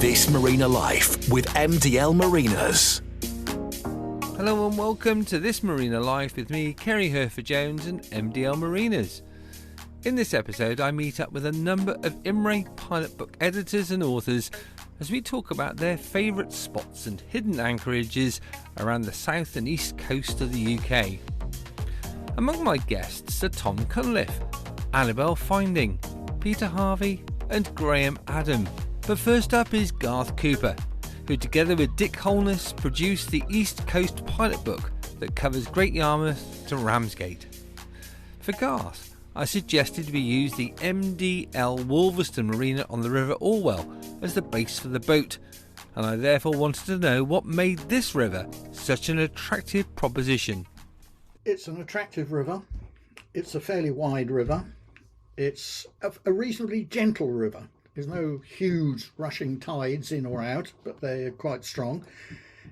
This Marina Life with MDL Marinas. Hello and welcome to This Marina Life with me, Ceri Hereford-Jones and MDL Marinas. In this episode I meet up with a number of Imray Pilot Book editors and authors as we talk about their favourite spots and hidden anchorages around the south and east coast of the UK. Among my guests are Tom Cunliffe, Annabel Finding, Peter Harvey and Graham Adam. But first up is Garth Cooper, who together with Dick Holness produced the East Coast Pilot Book that covers Great Yarmouth to Ramsgate. For Garth, I suggested we use the MDL Wolverston Marina on the River Orwell as the base for the boat, and I therefore wanted to know what made this river such an attractive proposition. It's an attractive river. It's a fairly wide river. It's a reasonably gentle river. There's no huge rushing tides in or out, but they're quite strong.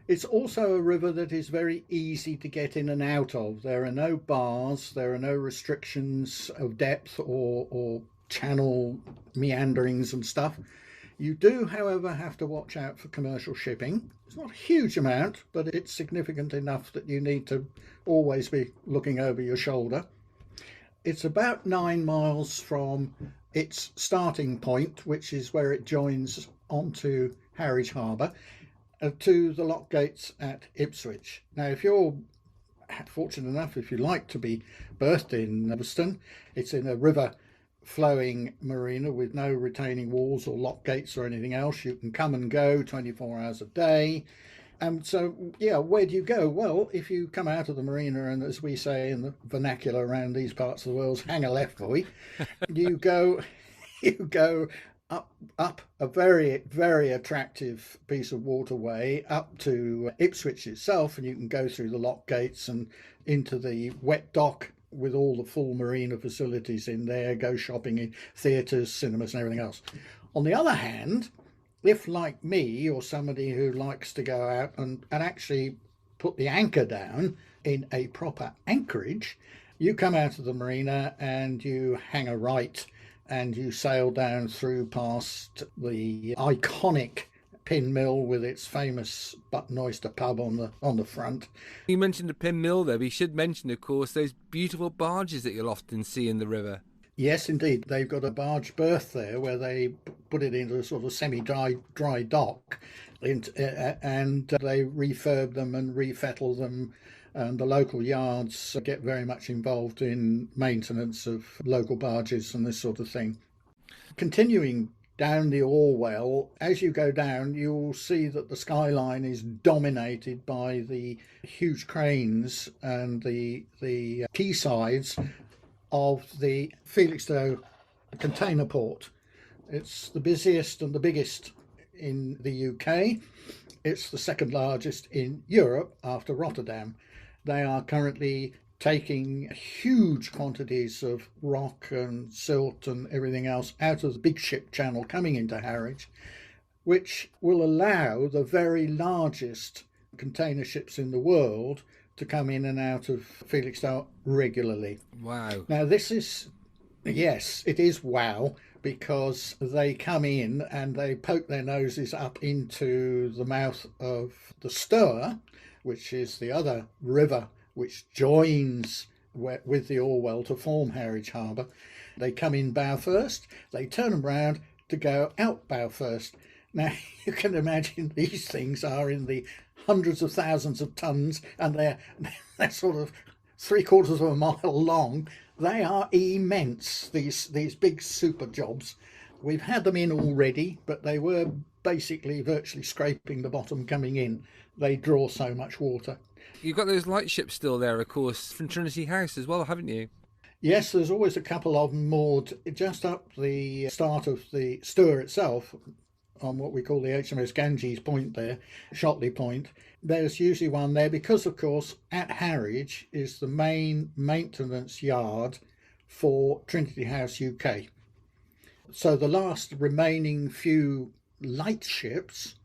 It's also a river that is very easy to get in and out of. There are no bars, there are no restrictions of depth or channel meanderings and stuff. You do, however, have to watch out for commercial shipping. It's not a huge amount, but it's significant enough that you need to always be looking over your shoulder. It's about 9 miles from its starting point, which is where it joins onto Harwich Harbour, to the lock gates at Ipswich. Now, if you're fortunate enough, if you like to be berthed in Wolverston, it's in a river flowing marina with no retaining walls or lock gates or anything else. You can come and go 24 hours a day. And so, yeah, where do you go? Well, if you come out of the marina and, as we say in the vernacular around these parts of the world, hang a left, boy, you go up a very, very attractive piece of waterway up to Ipswich itself, and you can go through the lock gates and into the wet dock with all the full marina facilities in there, go shopping in theatres, cinemas and everything else. On the other hand, if, like me, or somebody who likes to go out and actually put the anchor down in a proper anchorage, you come out of the marina and you hang a right and you sail down through past the iconic Pin Mill with its famous Button Oyster pub on the front. You mentioned the Pin Mill there, but you should mention, of course, those beautiful barges that you'll often see in the river. Yes, indeed. They've got a barge berth there where they put it into a sort of semi-dry dock, and they refurb them and refettle them, and the local yards get very much involved in maintenance of local barges and this sort of thing. Continuing down the Orwell, as you go down, you'll see that the skyline is dominated by the huge cranes and the quaysides of the Felixstowe container port. It's the busiest and the biggest in the UK. It's the second largest in Europe after Rotterdam. They are currently taking huge quantities of rock and silt and everything else out of the big ship channel coming into Harwich, which will allow the very largest container ships in the world to come in and out of Felixstowe regularly. Wow. Now this is, yes, it is wow, because they come in and they poke their noses up into the mouth of the Stour, which is the other river which joins with the Orwell to form Harwich Harbour. They come in bow first, they turn them round to go out bow first. Now you can imagine these things are in the hundreds of thousands of tons, and they're sort of 3/4 of a mile long. They are immense, these big super jobs. We've had them in already, but they were basically virtually scraping the bottom coming in. They draw so much water. You've got those lightships still there, of course, from Trinity House as well, haven't you? Yes, there's always a couple of them moored just up the start of the Stour itself, on what we call the HMS Ganges Point there, Shotley Point. There's usually one there because, of course, at Harwich is the main maintenance yard for Trinity House UK. So the last remaining few light ships,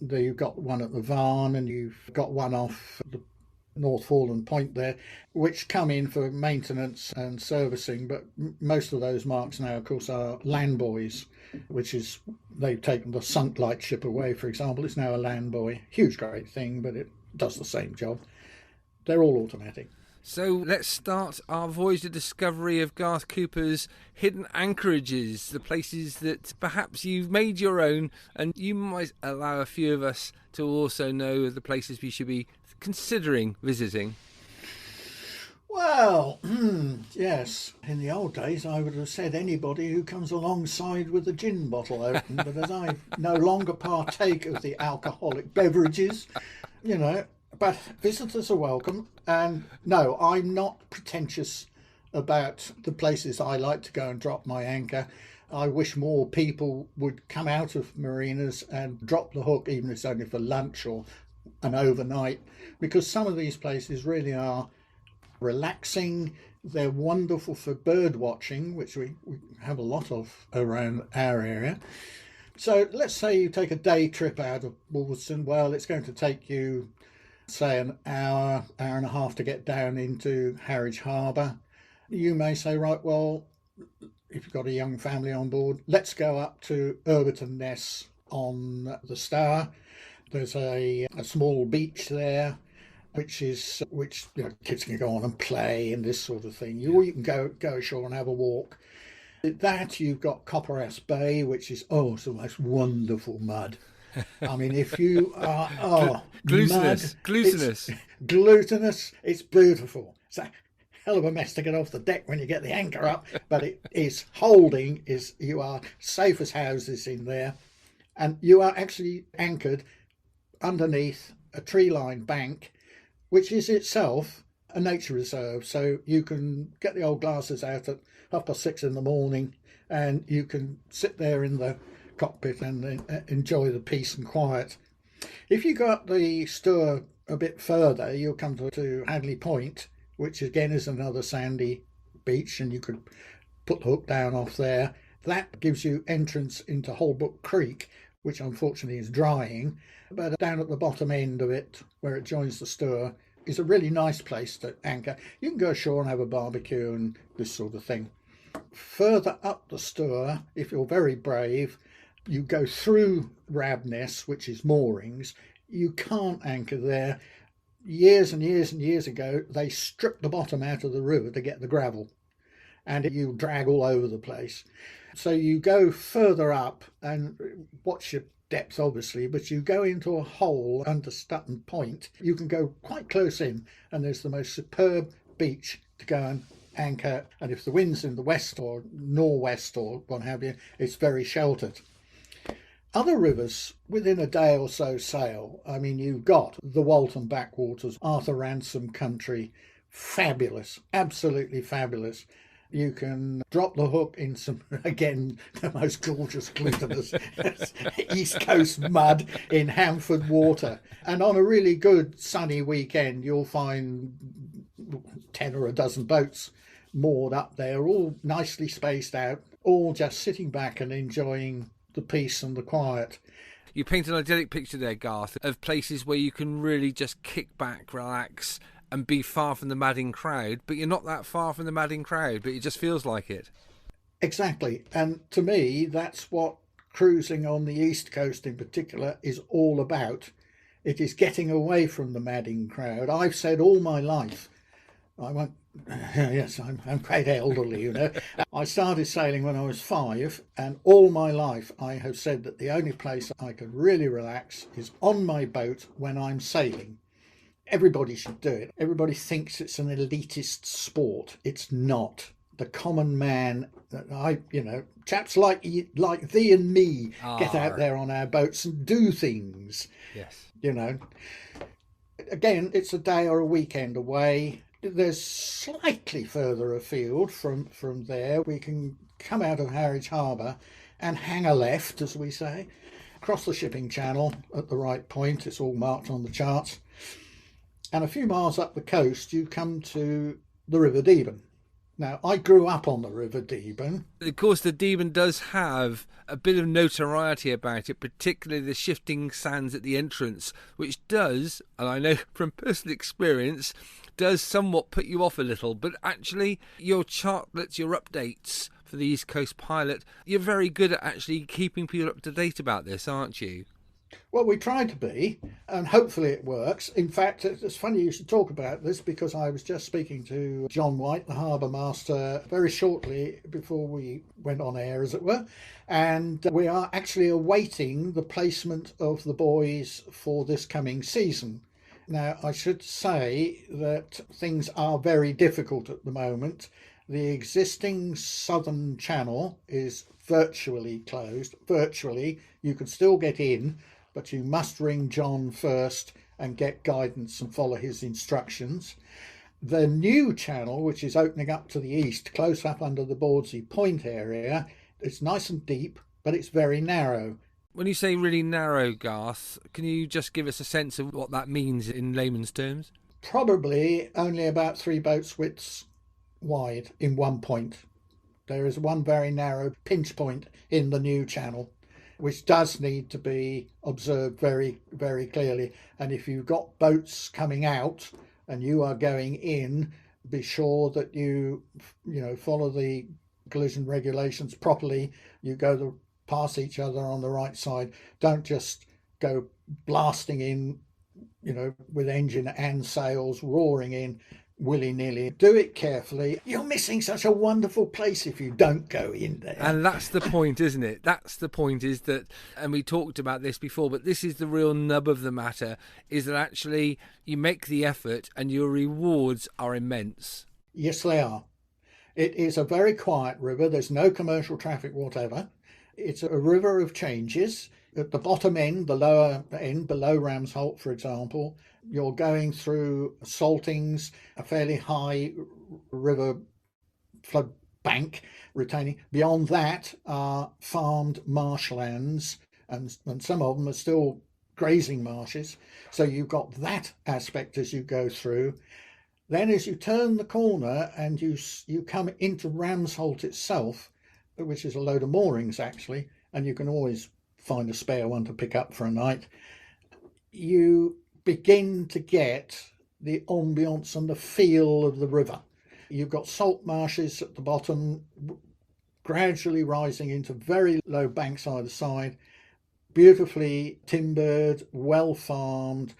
you've got one at the Varn and you've got one off the North Foreland Point there, which come in for maintenance and servicing. But most of those marks now, of course, are land buoys, which is, they've taken the sunk lightship away, for example. It's now a land buoy. Huge, great thing, but it does the same job. They're all automatic. So let's start our voyage of discovery of Garth Cooper's hidden anchorages, the places that perhaps you've made your own, and you might allow a few of us to also know the places we should be considering visiting. Well, yes, in the old days I would have said anybody who comes alongside with a gin bottle open, but as I no longer partake of the alcoholic beverages, but visitors are welcome. And no, I'm not pretentious about the places I like to go and drop my anchor. I wish more people would come out of marinas and drop the hook, even if it's only for lunch or an overnight, because some of these places really are relaxing. They're wonderful for bird watching, which we have a lot of around our area. So let's say you take a day trip out of Wolverstone. Well, it's going to take you, say, an hour and a half to get down into Harwich Harbour. You may say, right, well, if you've got a young family on board, let's go up to Urberton Ness on the Stour. There's a small beach there, which kids can go on and play and this sort of thing. Or you can go ashore and have a walk. At that, you've got Copperas Bay, which is it's the most wonderful mud. I mean, if you are glutinous, glutinous, it's beautiful. It's a hell of a mess to get off the deck when you get the anchor up, but it is holding. You are safe as houses in there, and you are actually anchored underneath a tree-lined bank, which is itself a nature reserve. So you can get the old glasses out at 6:30 in the morning, and you can sit there in the cockpit and enjoy the peace and quiet. If you go up the Stour a bit further, you'll come to Hadley Point, which again is another sandy beach, and you could put the hook down off there. That gives you entrance into Holbrook Creek, which unfortunately is drying, but down at the bottom end of it, where it joins the Stour, is a really nice place to anchor. You can go ashore and have a barbecue and this sort of thing. Further up the Stour, if you're very brave, you go through Rabness, which is moorings. You can't anchor there. Years and years and years ago, they stripped the bottom out of the river to get the gravel, and you drag all over the place. So you go further up, and watch your depth obviously, but you go into a hole under Stutton Point. You can go quite close in, and there's the most superb beach to go and anchor. And if the wind's in the west or northwest or what have you, it's very sheltered. Other rivers within a day or so sail. I mean, you've got the Walton backwaters, Arthur Ransom country, fabulous, absolutely fabulous. You can drop the hook in some, again, the most gorgeous glutinous East Coast mud in Hamford water. And on a really good sunny weekend, you'll find 10 or a dozen boats moored up there, all nicely spaced out, all just sitting back and enjoying the peace and the quiet. You paint an idyllic picture there, Garth, of places where you can really just kick back, relax, and be far from the madding crowd, but you're not that far from the madding crowd, but it just feels like it. Exactly. And to me, that's what cruising on the East Coast in particular is all about. It is getting away from the madding crowd. I've said all my life, yes, I'm quite elderly, you know. I started sailing when I was 5, and all my life I have said that the only place I could really relax is on my boat when I'm sailing. Everybody should do it. Everybody thinks it's an elitist sport. It's not. The common man, chaps like thee and me get out there on our boats and do things. Yes. Again, it's a day or a weekend away. There's slightly further afield from there. We can come out of Harwich Harbour and hang a left, as we say, across the shipping channel at the right point. It's all marked on the charts. And a few miles up the coast, you come to the River Deben. Now, I grew up on the River Deben. Of course, the Deben does have a bit of notoriety about it, particularly the shifting sands at the entrance, which does, and I know from personal experience, does somewhat put you off a little. But actually, your chartlets, your updates for the East Coast Pilot, you're very good at actually keeping people up to date about this, aren't you? Well, we try to be, and hopefully it works. In fact, it's funny you should talk about this, because I was just speaking to John White, the harbour master, very shortly before we went on air, as it were, and we are actually awaiting the placement of the buoys for this coming season. Now, I should say that things are very difficult at the moment. The existing southern channel is virtually closed. Virtually, you can still get in, but you must ring John first and get guidance and follow his instructions. The new channel, which is opening up to the east, close up under the Bawdsey Point area, it's nice and deep, but it's very narrow. When you say really narrow, Garth, can you just give us a sense of what that means in layman's terms? Probably only about 3 boats' widths wide in one point. There is one very narrow pinch point in the new channel, which does need to be observed very, very clearly. And if you've got boats coming out and you are going in, be sure that you follow the collision regulations properly. You go past each other on the right side. Don't just go blasting in, with engine and sails, roaring in willy-nilly. Do it carefully. You're missing such a wonderful place if you don't go in there. And that's the point, isn't it? That's the point, is that, and we talked about this before, but this is the real nub of the matter, is that actually you make the effort and your rewards are immense. Yes, they are. It is a very quiet river. There's no commercial traffic whatever. It's a river of changes. At the bottom end, the lower end, below Ramsholt, for example, you're going through saltings, a fairly high river flood bank retaining. Beyond that are farmed marshlands, and some of them are still grazing marshes. So you've got that aspect as you go through. Then as you turn the corner and you come into Ramsholt itself, which is a load of moorings actually, and you can always find a spare one to pick up for a night, you begin to get the ambience and the feel of the river. You've got salt marshes at the bottom, gradually rising into very low banks either side, beautifully timbered, well farmed,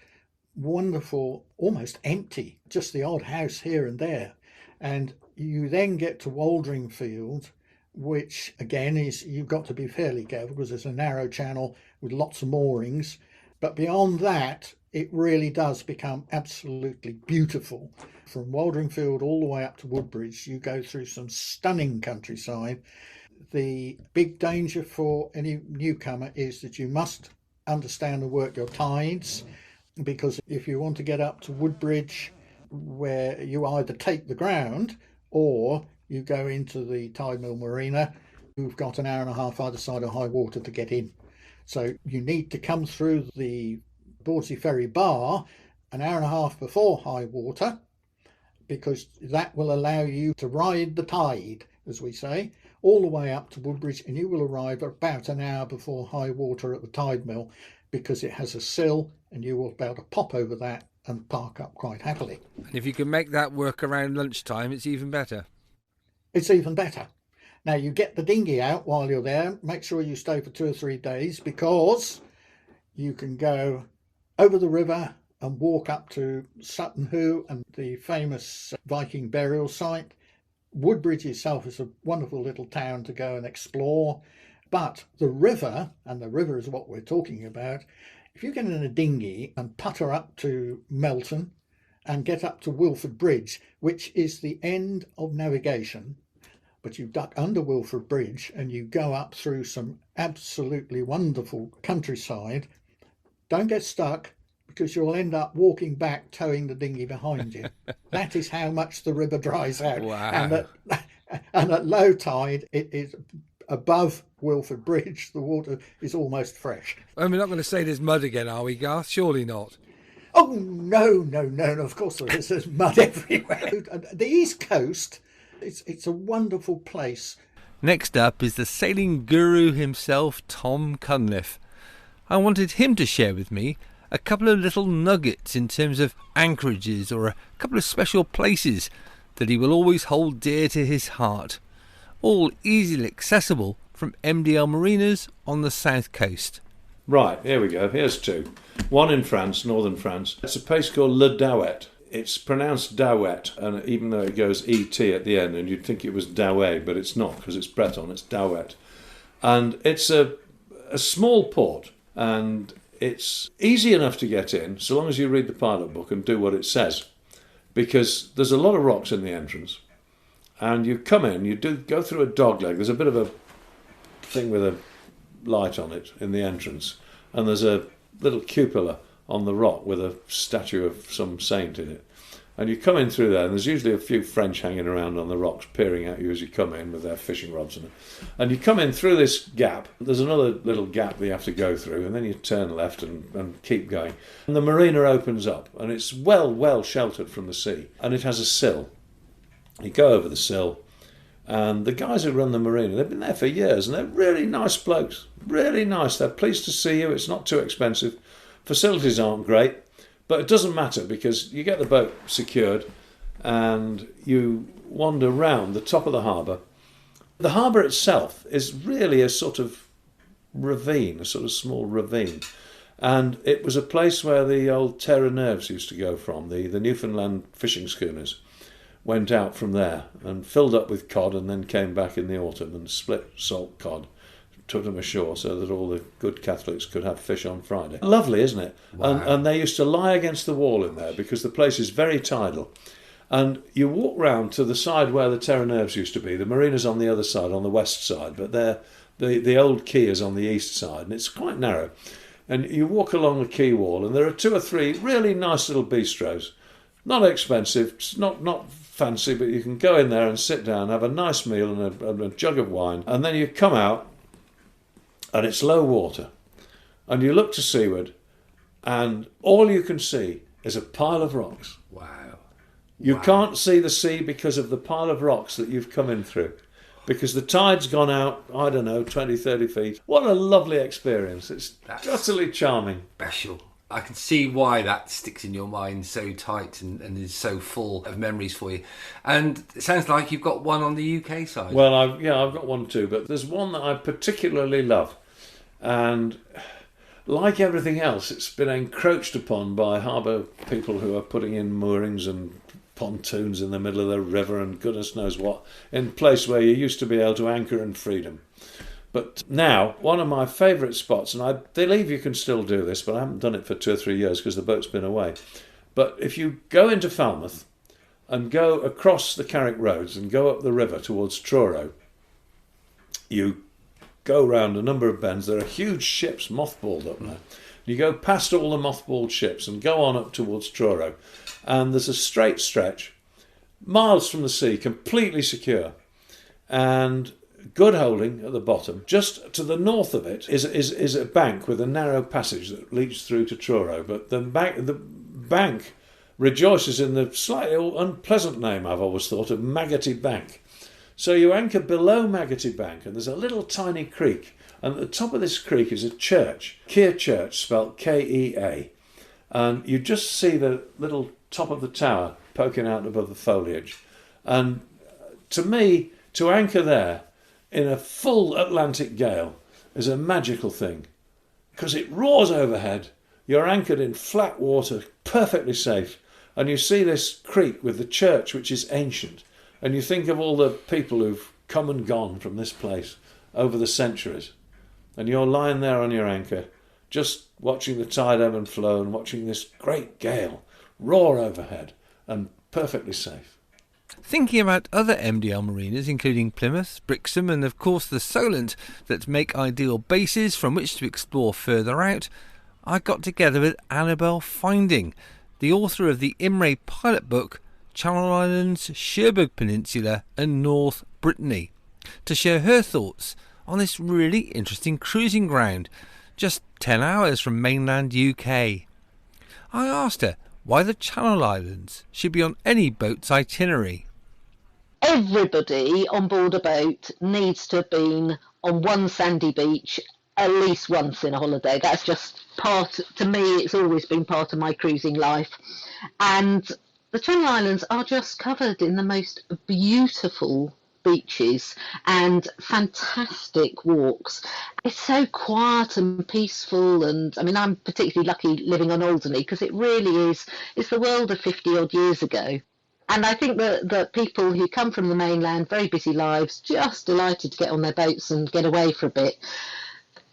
wonderful, almost empty, just the odd house here and there. And you then get to Waldringfield, which again is, you've got to be fairly careful because it's a narrow channel with lots of moorings. But beyond that, it really does become absolutely beautiful. From Waldringfield all the way up to Woodbridge, you go through some stunning countryside. The big danger for any newcomer is that you must understand and work your tides, because if you want to get up to Woodbridge, where you either take the ground or you go into the tide mill marina, you've got an hour and a half either side of high water to get in. So you need to come through the Bawdsey Ferry Bar an hour and a half before high water, because that will allow you to ride the tide, as we say, all the way up to Woodbridge, and you will arrive about an hour before high water at the tide mill, because it has a sill and you will be able to pop over that and park up quite happily. And if you can make that work around lunchtime, it's even better. It's even better. Now, you get the dinghy out while you're there. Make sure you stay for 2 or 3 days, because you can go over the river and walk up to Sutton Hoo and the famous Viking burial site. Woodbridge itself is a wonderful little town to go and explore. But the river, and the river is what we're talking about, if you get in a dinghy and putter up to Melton and get up to Wilford Bridge, which is the end of navigation, but you duck under Wilford Bridge and you go up through some absolutely wonderful countryside, don't get stuck, because you'll end up walking back towing the dinghy behind you. That is how much the river dries out. Wow. And at low tide, it is above Wilford Bridge, the water is almost fresh. And we're not going to say there's mud again, are we, Garth? Surely not. Oh, no, of course there is. There's mud everywhere. The East Coast It's a wonderful place. Next up is the sailing guru himself, Tom Cunliffe. I wanted him to share with me a couple of little nuggets in terms of anchorages or a couple of special places that he will always hold dear to his heart, all easily accessible from MDL Marinas on the south coast. Right, here we go. Here's two. One in France, northern France. It's a place called Le Dawet. It's pronounced Dawet, and even though it goes ET at the end, and you'd think it was Dawet, but it's not because it's Breton, it's Dawet. And it's a small port, and it's easy enough to get in, so long as you read the pilot book and do what it says. Because there's a lot of rocks in the entrance. And you come in, you do go through a dogleg. There's a bit of a thing with a light on it in the entrance. And there's a little cupola on the rock with a statue of some saint in it. And you come in through there, and there's usually a few French hanging around on the rocks, peering at you as you come in with their fishing rods and it. And you come in through this gap. There's another little gap that you have to go through, and then you turn left and keep going. And the marina opens up, and it's well sheltered from the sea. And it has a sill. You go over the sill, and the guys who run the marina, they've been there for years, and they're really nice blokes. Really nice. They're pleased to see you. It's not too expensive. Facilities aren't great, but it doesn't matter because you get the boat secured and you wander round the top of the harbour. The harbour itself is really a sort of ravine, a sort of small ravine. And it was a place where the old Terra Nerves used to go from. The Newfoundland fishing schooners went out from there and filled up with cod and then came back in the autumn and split salt cod, took them ashore so that all the good Catholics could have fish on Friday. Lovely, isn't it? Wow. And they used to lie against the wall in there because the place is very tidal. And you walk round to the side where the Terra Nerves used to be. The Marinas on the other side, on the west side, but the old quay is on the east side, and it's quite narrow. And you walk along the quay wall, and there are two or three really nice little bistros. Not expensive, it's not fancy, but you can go in there and sit down, have a nice meal and a jug of wine, and then you come out, and it's low water, and you look to seaward, and all you can see is a pile of rocks. Wow. You can't see the sea because of the pile of rocks that you've come in through, because the tide's gone out, I don't know, 20, 30 feet. What a lovely experience. It's utterly charming. Special. I can see why that sticks in your mind so tight and is so full of memories for you. And it sounds like you've got one on the UK side. Well, I've got one too, but there's one that I particularly love. And like everything else, it's been encroached upon by harbour people who are putting in moorings and pontoons in the middle of the river and goodness knows what, in a place where you used to be able to anchor in freedom. But now, one of my favourite spots, and I believe you can still do this, but I haven't done it for 2 or 3 years because the boat's been away. But if you go into Falmouth and go across the Carrick Roads and go up the river towards Truro, you go round a number of bends. There are huge ships mothballed up there. You go past all the mothballed ships and go on up towards Truro. And there's a straight stretch, miles from the sea, completely secure. And good holding at the bottom. Just to the north of it is a bank with a narrow passage that leads through to Truro. But the bank rejoices in the slightly unpleasant name, I've always thought, of Maggoty Bank. So you anchor below Maggoty Bank, and there's a little tiny creek. And at the top of this creek is a church, Keir Church, spelt K-E-A. And you just see the little top of the tower poking out above the foliage. And to me, to anchor there in a full Atlantic gale is a magical thing, because it roars overhead. You're anchored in flat water, perfectly safe, and you see this creek with the church, which is ancient, and you think of all the people who've come and gone from this place over the centuries, and you're lying there on your anchor, just watching the tide ebb and flow and watching this great gale roar overhead, and perfectly safe. Thinking about other MDL marinas, including Plymouth, Brixham and of course the Solent, that make ideal bases from which to explore further out, I got together with Annabel Finding, the author of the Imray Pilot Book, Channel Islands, Cherbourg Peninsula and North Brittany, to share her thoughts on this really interesting cruising ground, just 10 hours from mainland UK. I asked her why the Channel Islands should be on any boat's itinerary. Everybody on board a boat needs to have been on one sandy beach at least once in a holiday. That's just to me, it's always been part of my cruising life. And the Channel Islands are just covered in the most beautiful beaches and fantastic walks. It's so quiet and peaceful, and I mean, I'm particularly lucky living on Alderney because it really is, it's the world of 50 odd years ago. And I think that people who come from the mainland, very busy lives, just delighted to get on their boats and get away for a bit,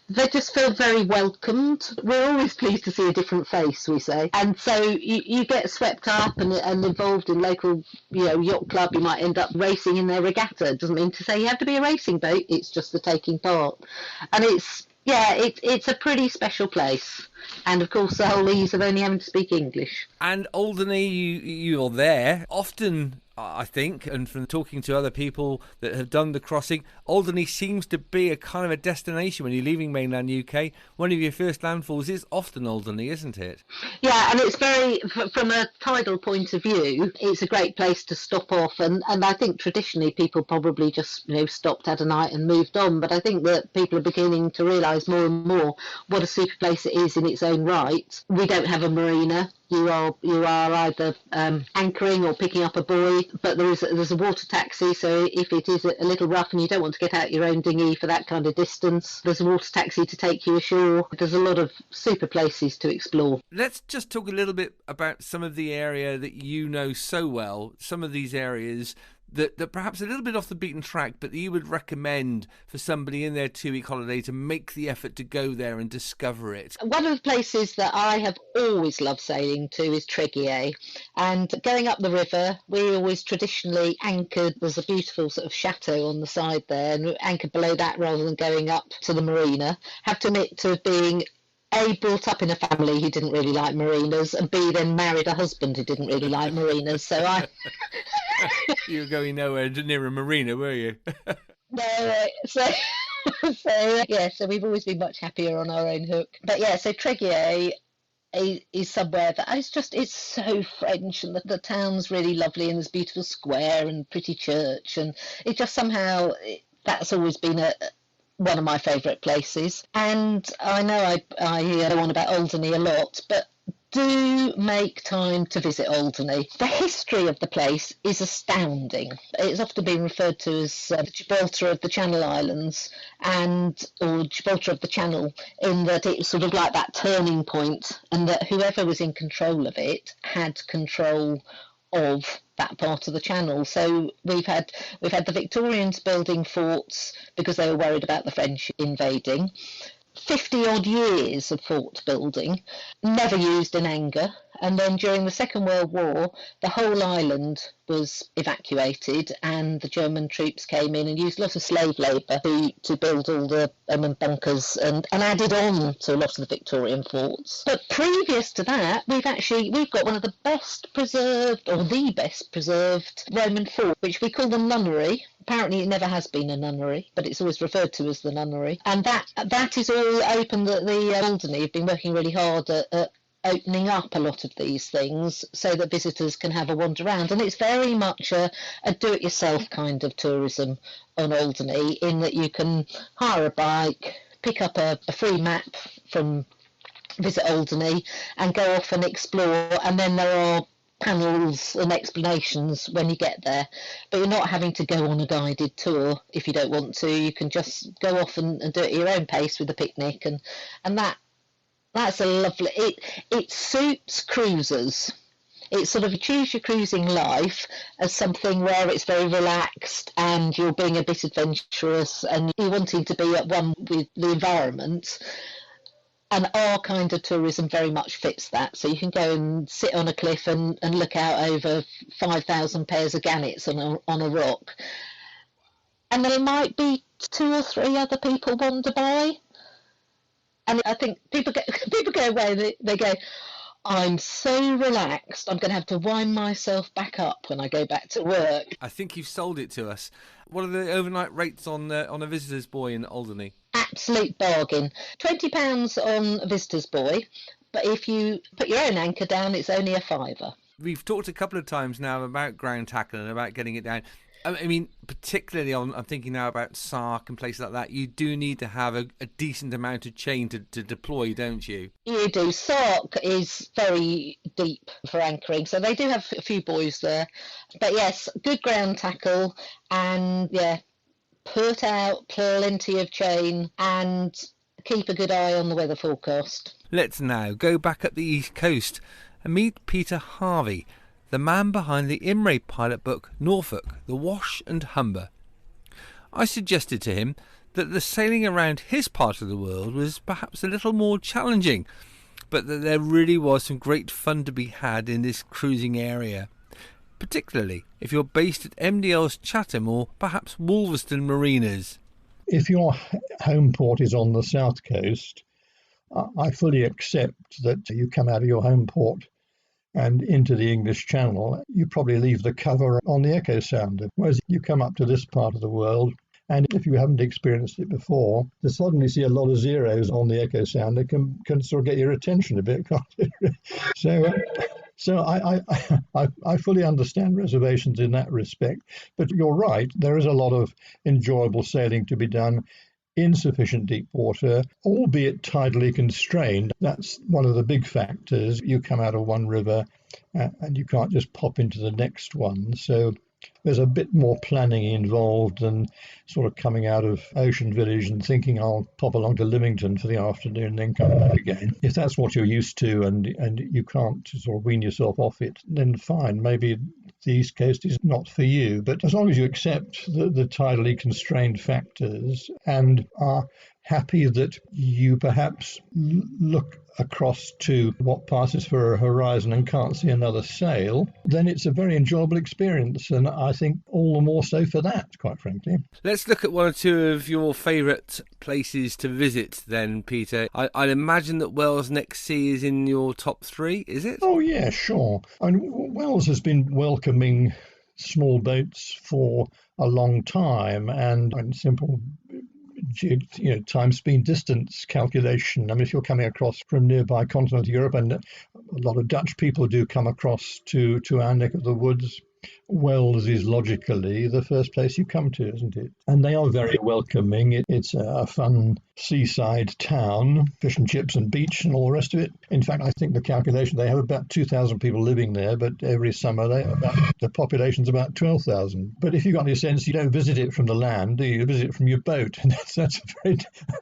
they just feel very welcomed. We're always pleased to see a different face, we say. And so you get swept up and involved in local, yacht club. You might end up racing in their regatta. It doesn't mean to say you have to be a racing boat. It's just the taking part. And it's a pretty special place. And of course, the whole ease of only having to speak English. And Alderney, you're there often, I think, and from talking to other people that have done the crossing, Alderney seems to be a kind of a destination when you're leaving mainland UK. One of your first landfalls is often Alderney, isn't it? Yeah, and it's very, from a tidal point of view, it's a great place to stop off. And I think traditionally people probably just, stopped, had a night and moved on. But I think that people are beginning to realise more and more what a super place it is in its own right. We don't have a marina. You are either anchoring or picking up a buoy, but there's a water taxi, so if it is a little rough and you don't want to get out your own dinghy for that kind of distance, there's a water taxi to take you ashore. There's a lot of super places to explore. Let's just talk a little bit about some of the area that you know so well, some of these areas that perhaps a little bit off the beaten track, but that you would recommend for somebody in their 2-week holiday to make the effort to go there and discover it. One of the places that I have always loved sailing to is Tregear, and going up the river, we always traditionally anchored. There's a beautiful sort of chateau on the side there, and we anchored below that rather than going up to the marina. Have to admit to being A, brought up in a family who didn't really like marinas, and B, then married a husband who didn't really like marinas. So I... You were going nowhere near a marina, were you? No, so so we've always been much happier on our own hook. But yeah, so Tregear is somewhere that it's so French, and the town's really lovely, and there's a beautiful square and pretty church, and it just somehow, that's always been one of my favourite places. And I know I go on about Alderney a lot, but do make time to visit Alderney. The history of the place is astounding. It's often been referred to as the Gibraltar of the Channel Islands, or Gibraltar of the Channel, in that it was sort of like that turning point, and that whoever was in control of it had control of that part of the channel. So we've had the Victorians building forts because they were worried about the French invading. 50 odd years of fort building, never used in anger. And then during the Second World War, the whole island was evacuated, and the German troops came in and used a lot of slave labour to build all the bunkers and added on to a lot of the Victorian forts. But previous to that, we've got one of the best preserved, or the best preserved Roman fort, which we call the nunnery. Apparently it never has been a nunnery, but it's always referred to as the nunnery. And that is all open. The Alderney have been working really hard at opening up a lot of these things so that visitors can have a wander around. And it's very much a do-it-yourself kind of tourism on Alderney, in that you can hire a bike, pick up a free map from Visit Alderney and go off and explore, and then there are panels and explanations when you get there, but you're not having to go on a guided tour if you don't want to. You can just go off and do it at your own pace with a picnic, and that's a lovely, it suits cruisers. It's sort of choose your cruising life as something where it's very relaxed and you're being a bit adventurous and you're wanting to be at one with the environment. And our kind of tourism very much fits that. So you can go and sit on a cliff and look out over 5,000 pairs of gannets on a rock. And there might be 2 or 3 other people wander by. And I think people go away and they go, I'm so relaxed, I'm going to have to wind myself back up when I go back to work. I think you've sold it to us. What are the overnight rates on a visitor's buoy in Alderney? Absolute bargain. £20 on a visitor's buoy, but if you put your own anchor down, it's only a £5. We've talked a couple of times now about ground tackle and about getting it down. I mean, particularly I'm thinking now about Sark and places like that. You do need to have a decent amount of chain to deploy, don't you? You do. Sark is very deep for anchoring, so they do have a few buoys there. But yes, good ground tackle, and yeah, put out plenty of chain and keep a good eye on the weather forecast. Let's now go back up the East Coast and meet Peter Harvey, the man behind the Imray Pilot Book, Norfolk, the Wash and Humber. I suggested to him that the sailing around his part of the world was perhaps a little more challenging, but that there really was some great fun to be had in this cruising area, particularly if you're based at MDL's Chatham or perhaps Wolverston Marinas. If your home port is on the south coast, I fully accept that you come out of your home port and into the English Channel, you probably leave the cover on the echo sounder. Whereas you come up to this part of the world, and if you haven't experienced it before, to suddenly see a lot of zeros on the echo sounder can sort of get your attention a bit, can't it? So I fully understand reservations in that respect. But you're right, there is a lot of enjoyable sailing to be done in sufficient deep water, albeit tidally constrained. That's one of the big factors. You come out of one river and you can't just pop into the next one. So there's a bit more planning involved than sort of coming out of Ocean Village and thinking I'll pop along to Lymington for the afternoon and then come back again. If that's what you're used to and you can't sort of wean yourself off it, then fine, maybe the East Coast is not for you. But as long as you accept the tidally constrained factors and are happy that you perhaps look across to what passes for a horizon and can't see another sail, then it's a very enjoyable experience, and I think all the more so for that, quite frankly. Let's look at one or two of your favourite places to visit then, Peter. I'd imagine that Wells Next Sea is in your top three, is it? Oh yeah, sure. I mean, Wells has been welcoming small boats for a long time, and simple time, speed, distance calculation. I mean, if you're coming across from nearby continental Europe, and a lot of Dutch people do come across to our neck of the woods, Wells is logically the first place you come to, isn't it? And they are very welcoming. It's a fun seaside town, fish and chips and beach and all the rest of it. In fact, I think the calculation, they have about 2,000 people living there, but every summer the population's about 12,000. But if you've got any sense, you don't visit it from the land, you visit it from your boat. And that's a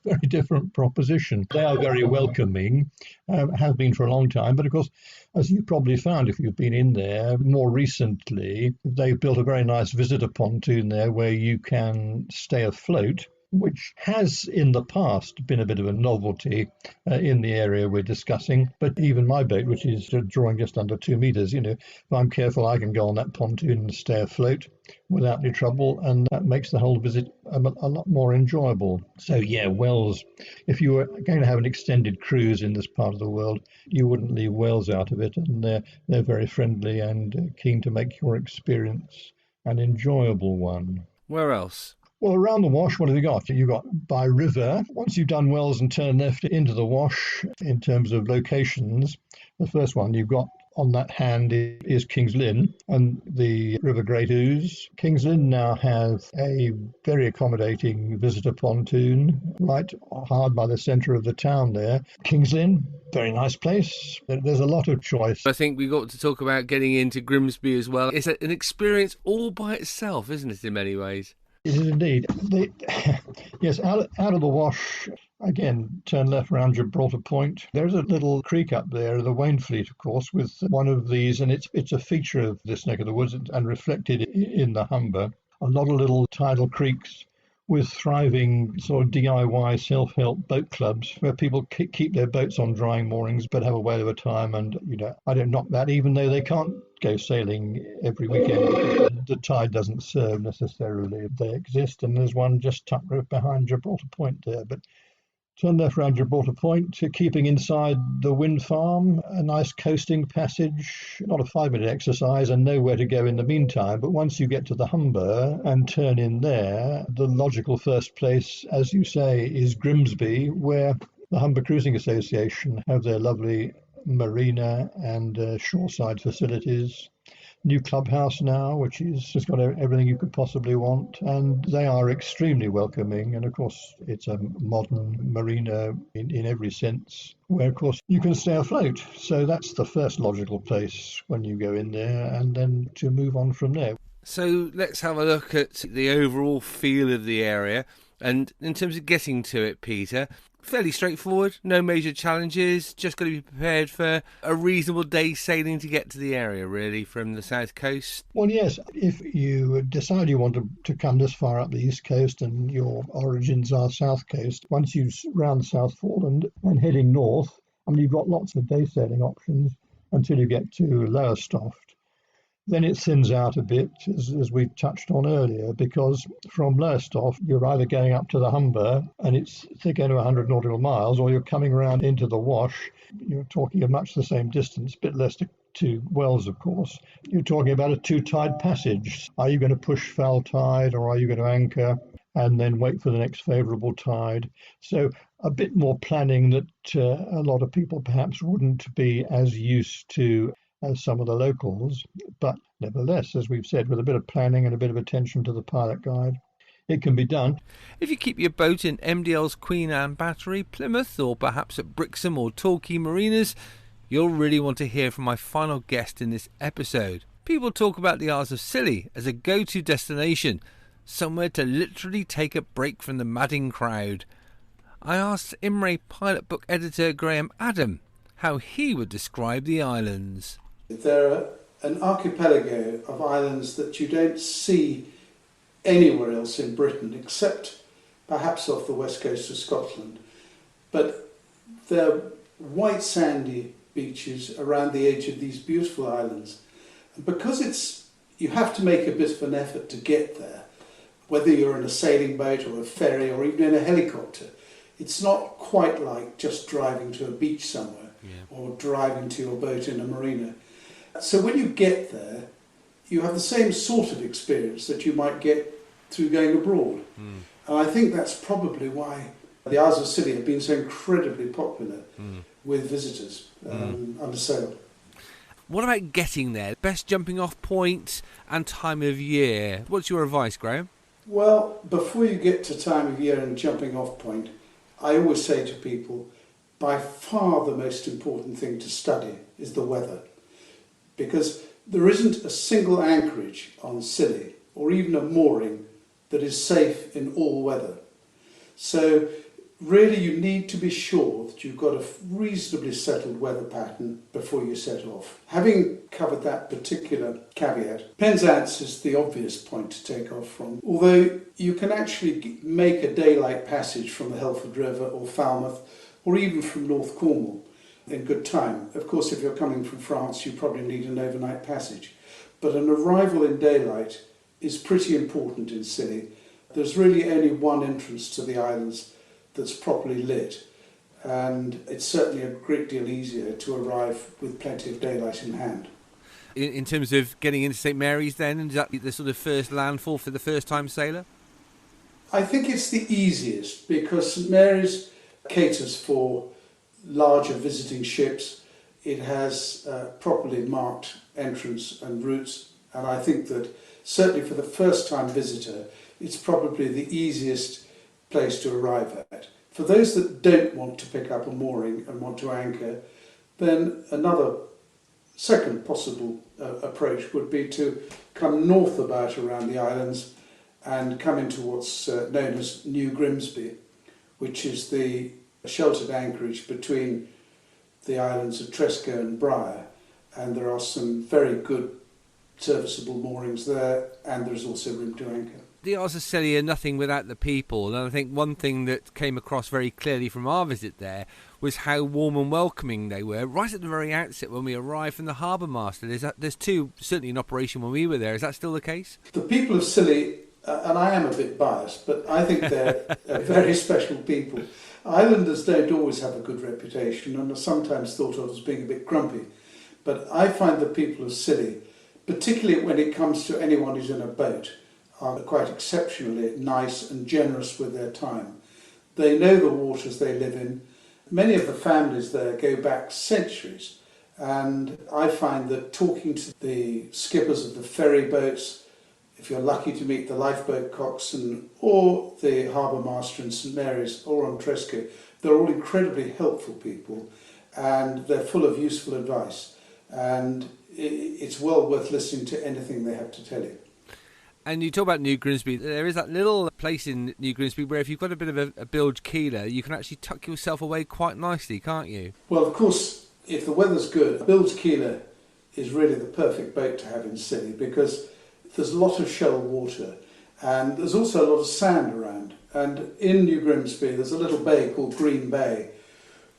very different proposition. They are very welcoming, have been for a long time. But of course, as you probably found if you've been in there, more recently, they've built a very nice visitor pontoon there where you can stay afloat, which has in the past been a bit of a novelty in the area we're discussing. But even my boat, which is drawing just under 2 meters, if I'm careful, I can go on that pontoon and stay afloat without any trouble, and that makes the whole visit a lot more enjoyable. So yeah, Wells, if you were going to have an extended cruise in this part of the world, you wouldn't leave Wells out of it, and they're very friendly and keen to make your experience an enjoyable one. Where else? Well, around the Wash, what have you got? You've got by river. Once you've done Wells and turned left into the Wash, in terms of locations, the first one you've got on that hand is King's Lynn and the River Great Ouse. King's Lynn now has a very accommodating visitor pontoon right hard by the centre of the town there. King's Lynn, very nice place. There's a lot of choice. I think we got to talk about getting into Grimsby as well. It's an experience all by itself, isn't it, in many ways? It is indeed. Yes, out of the Wash, again, turn left around Gibraltar Point. There's a little creek up there, the Wainfleet, of course, with one of these, and it's a feature of this neck of the woods and reflected in the Humber. A lot of little tidal creeks with thriving sort of DIY self-help boat clubs where people keep their boats on drying moorings but have a whale of a time. And, I don't knock that, even though they can't go sailing every weekend. The tide doesn't serve necessarily. They exist, and there's one just tucked right behind Gibraltar Point there. But turn left around Gibraltar Point, keeping inside the wind farm, a nice coasting passage, not a 5-minute exercise and nowhere to go in the meantime. But once you get to the Humber and turn in there, the logical first place, as you say, is Grimsby, where the Humber Cruising Association have their lovely marina and shoreside facilities. new clubhouse now, which is just got everything you could possibly want, and they are extremely welcoming. And of course, it's a modern marina in every sense, where of course you can stay afloat. So that's the first logical place when you go in there, and then to move on from there. So let's have a look at the overall feel of the area. And in terms of getting to it, Peter, fairly straightforward, no major challenges, just got to be prepared for a reasonable day's sailing to get to the area, really, from the south coast. Well, yes, if you decide you want to come this far up the east coast and your origins are south coast, once you round South Foreland and heading north, I mean, you've got lots of day sailing options until you get to Lowestoft. Then it thins out a bit, as we touched on earlier, because from Lowestoft, you're either going up to the Humber, and it's again 100 nautical miles, or you're coming around into the Wash. You're talking of much the same distance, a bit less to Wells, of course. You're talking about a two-tide passage. Are you going to push foul tide, or are you going to anchor and then wait for the next favourable tide? So a bit more planning that a lot of people perhaps wouldn't be as used to as some of the locals, but nevertheless, as we've said, with a bit of planning and a bit of attention to the pilot guide, it can be done. If you keep your boat in MDL's Queen Anne Battery, Plymouth, or perhaps at Brixham or Torquay Marinas, you'll really want to hear from my final guest in this episode. People talk about the Isles of Scilly as a go-to destination, somewhere to literally take a break from the madding crowd. I asked Imray Pilot Book editor Graham Adam how he would describe the islands. They're an archipelago of islands that you don't see anywhere else in Britain, except perhaps off the west coast of Scotland. But they're white sandy beaches around the edge of these beautiful islands. And because you have to make a bit of an effort to get there, whether you're in a sailing boat or a ferry or even in a helicopter, it's not quite like just driving to a beach somewhere or driving to your boat in a marina. So when you get there, you have the same sort of experience that you might get through going abroad. And I think that's probably why the Isles of Scilly have been so incredibly popular with visitors under sail. What about getting there? Best jumping off point and time of year. What's your advice, Graham? Well, before you get to time of year and jumping off point, I always say to people, by far the most important thing to study is the weather. Because there isn't a single anchorage on Scilly, or even a mooring, that is safe in all weather. So really you need to be sure that you've got a reasonably settled weather pattern before you set off. Having covered that particular caveat, Penzance is the obvious point to take off from, although you can actually make a daylight passage from the Helford River or Falmouth, or even from North Cornwall in good time. Of course, if you're coming from France, you probably need an overnight passage. But an arrival in daylight is pretty important in Scilly. There's really only one entrance to the islands that's properly lit, and it's certainly a great deal easier to arrive with plenty of daylight in hand. In terms of getting into St Mary's then, is that the sort of first landfall for the first-time sailor? I think it's the easiest, because St Mary's caters for larger visiting ships. It has properly marked entrance and routes, and I think that certainly for the first-time visitor, it's probably the easiest place to arrive at. For those that don't want to pick up a mooring and want to anchor, then another second possible approach would be to come north about around the islands and come into what's known as New Grimsby, which is the sheltered anchorage between the islands of Tresco and Briar, and there are some very good serviceable moorings there, and there's also room to anchor. The Isles of Scilly are nothing without the people, and I think one thing that came across very clearly from our visit there was how warm and welcoming they were right at the very outset when we arrived from the harbour master. There's two certainly in operation when we were there. Is that still the case? The people of Scilly, and I am a bit biased, but I think they're very special people. Islanders don't always have a good reputation and are sometimes thought of as being a bit grumpy, but I find the people of Scilly, particularly when it comes to anyone who's in a boat, are quite exceptionally nice and generous with their time. They know the waters they live in. Many of the families there go back centuries, And I find that talking to the skippers of the ferry boats, if you're lucky to meet the lifeboat coxswain or the harbour master in St Mary's or on Tresco, they're all incredibly helpful people, and they're full of useful advice. And it's well worth listening to anything they have to tell you. And you talk about New Grimsby. There is that little place in New Grimsby where if you've got a bit of a bilge keeler, you can actually tuck yourself away quite nicely, can't you? Well, of course, if the weather's good, a bilge keeler is really the perfect boat to have in Ceri, because there's a lot of shallow water and there's also a lot of sand around. And in New Grimsby, there's a little bay called Green Bay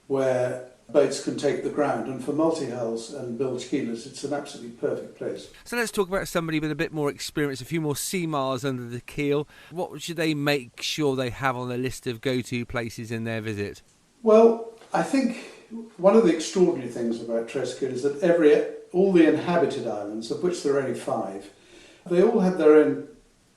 where boats can take the ground, and for multi-hulls and bilge keelers it's an absolutely perfect place. So let's talk about somebody with a bit more experience, a few more sea miles under the keel. What should they make sure they have on the list of go-to places in their visit? Well, I think one of the extraordinary things about Tresco is that all the inhabited islands, of which there are only 5, they all have their own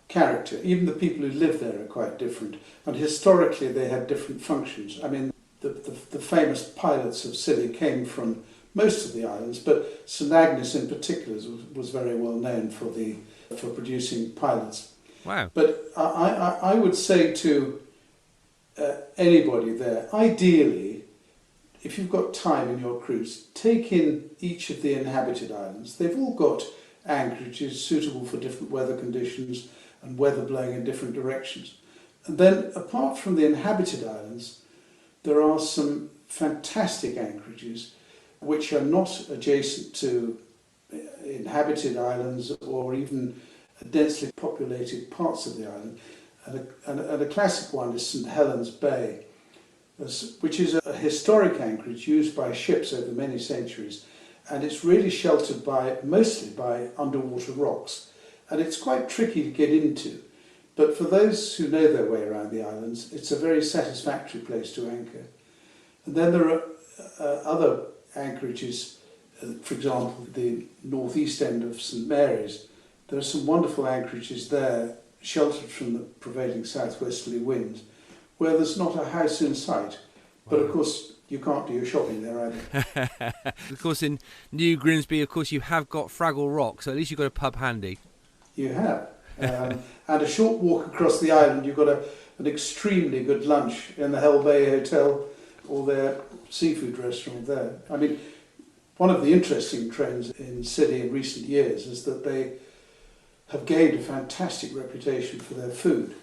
character. Even the people who live there are quite different, and historically they had different functions. I mean, the famous pilots of Ceri came from most of the islands, but St Agnes in particular was very well known for producing pilots. Wow. But I would say to anybody there, ideally, if you've got time in your cruise, take in each of the inhabited islands. They've all got anchorages suitable for different weather conditions and weather blowing in different directions. And then, apart from the inhabited islands, there are some fantastic anchorages which are not adjacent to inhabited islands or even densely populated parts of the island. And a classic one is St Helens Bay, which is a historic anchorage used by ships over many centuries, and it's really sheltered mostly by underwater rocks, and it's quite tricky to get into. But for those who know their way around the islands, it's a very satisfactory place to anchor. And then there are other anchorages, for example, the northeast end of St Mary's. There are some wonderful anchorages there, sheltered from the prevailing southwesterly winds, where there's not a house in sight. But of course, you can't do your shopping there either. Of course, in New Grimsby, of course, you have got Fraggle Rock, so at least you've got a pub handy. You have. And a short walk across the island, you've got an extremely good lunch in the Hell Bay Hotel or their seafood restaurant there. I mean, one of the interesting trends in Ceri in recent years is that they have gained a fantastic reputation for their food.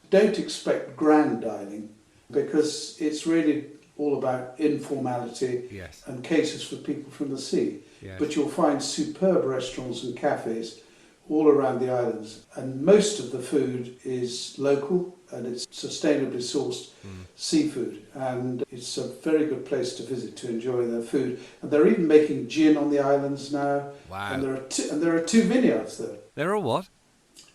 Don't expect grand dining, because it's really all about informality. Yes. And caters for people from the sea. Yes. But you'll find superb restaurants and cafes all around the islands, and most of the food is local and it's sustainably sourced seafood, and it's a very good place to visit to enjoy their food. And they're even making gin on the islands now. Wow. And there are 2 vineyards there. There are what?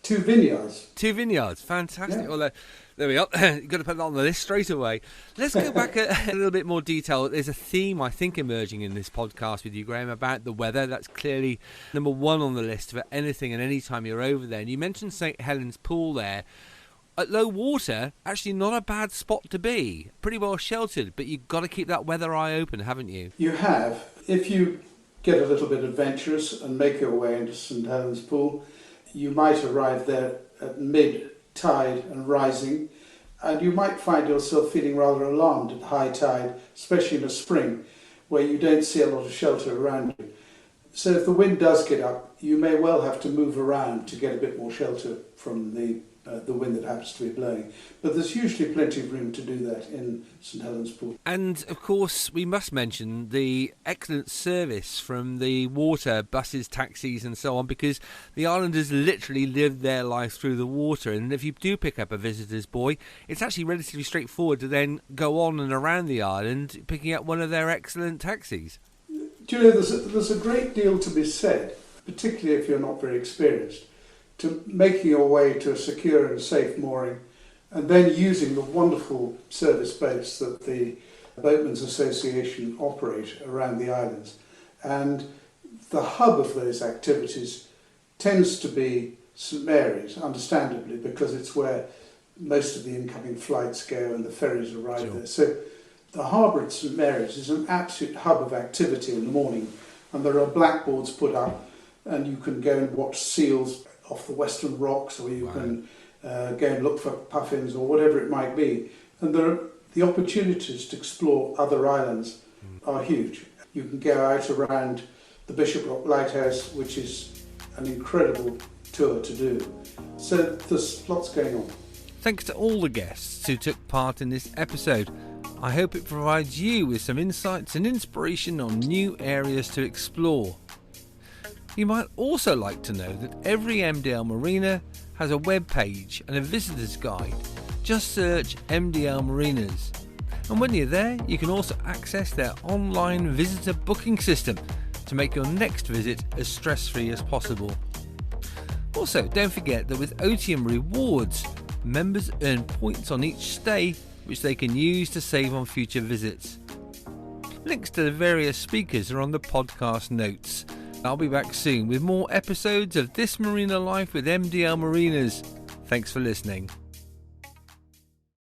2 vineyards. 2 vineyards, fantastic. Yeah. Well, there we are. You've got to put that on the list straight away. Let's go back a little bit more detail. There's a theme, I think, emerging in this podcast with you, Graham, about the weather. That's clearly number 1 on the list for anything and any time you're over there. And you mentioned St Helens Pool there. At low water, actually not a bad spot to be. Pretty well sheltered, but you've got to keep that weather eye open, haven't you? You have. If you get a little bit adventurous and make your way into St Helens Pool, you might arrive there at mid-tide and rising, and you might find yourself feeling rather alarmed at high tide, especially in the spring, where you don't see a lot of shelter around you. So if the wind does get up, you may well have to move around to get a bit more shelter from the wind that happens to be blowing. But there's usually plenty of room to do that in St Helens Pool. And, of course, we must mention the excellent service from the water, buses, taxis and so on, because the islanders literally live their life through the water. And if you do pick up a visitor's buoy, it's actually relatively straightforward to then go on and around the island picking up one of their excellent taxis. Do you know, there's a great deal to be said, particularly if you're not very experienced, to making your way to a secure and safe mooring, and then using the wonderful service boats that the Boatmen's Association operate around the islands. And the hub of those activities tends to be St Mary's, understandably, because it's where most of the incoming flights go and the ferries arrive there. So The harbour at St Mary's is an absolute hub of activity in the morning, and there are blackboards put up, and you can go and watch seals off the Western Rocks, or you can go and look for puffins or whatever it might be. And the opportunities to explore other islands are huge. You can go out around the Bishop Rock Lighthouse, which is an incredible tour to do. So there's lots going on. Thanks to all the guests who took part in this episode. I hope it provides you with some insights and inspiration on new areas to explore. You might also like to know that every MDL Marina has a web page and a visitor's guide. Just search MDL Marinas. And when you're there, you can also access their online visitor booking system to make your next visit as stress-free as possible. Also, don't forget that with OTM Rewards, members earn points on each stay which they can use to save on future visits. Links to the various speakers are on the podcast notes. I'll be back soon with more episodes of This Marina Life with MDL Marinas. Thanks for listening.